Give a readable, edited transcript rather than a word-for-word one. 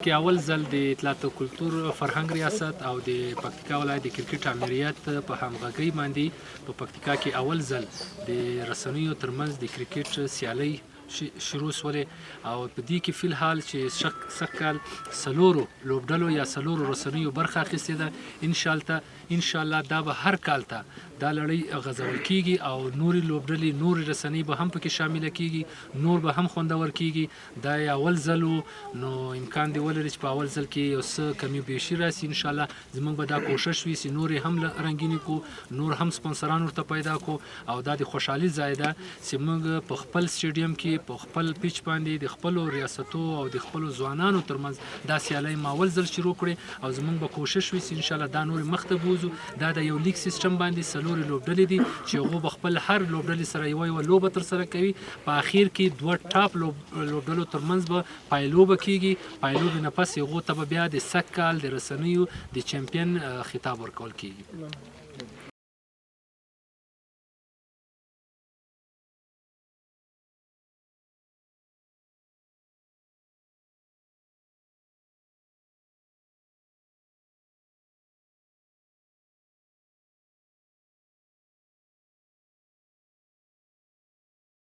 کې اول ځل د اطلاعات او کلتور فرهنګ ریاست او د پکتیکا ولایت د کرکټ امریت په همغږۍ باندې په پکتیکا کې اول ځل د رسنیو ترمنځ د کرکټ سیالۍ شروع سولې او په دې کې فی الحال چې سږ کال څلورو لوبډلو یا څلورو رسنیو برخه اخیستې ده. انشاءالله دا به هر کال ته دا لړۍ غځول کیږي او نورې لوبډلې نورې رسنۍ به هم پکې شامله کیږي، نور به هم خوندور کیږي. دا اول ځل نو امکان دی ولري چې په اول ځل کې یو څه کمی بیشي راسي. انشاءالله زموږ به دا کوشش وي چې نور هم رنګینې کو، نور هم سپانسران ورته پیدا کو او دا د خوشحالي ځای ده چې موږ په خپل سټیډیم کې په خپل پیچ باندې د خپلو ریاستو او د خپلو ځوانانو ترمنځ دا سیالۍ ما اول ځل شروع کړې او زموږ به کوشش وي چې انشاءالله دا نور مخ ته بوځو. دا د یو لیګ سیستم باندې څلورې لوبډلې دي چې هغوی به خپل هر لوبډلې سره یوه لوبه ترسره کوي. په اخر کې دوه ټاپ لوبډلو ترمنځ به پایلوبه کیږي. پایلوبې نه پس هغو ته به بیا د سږ کال د رسنیو د چمپین خطاب ورکول کیږي.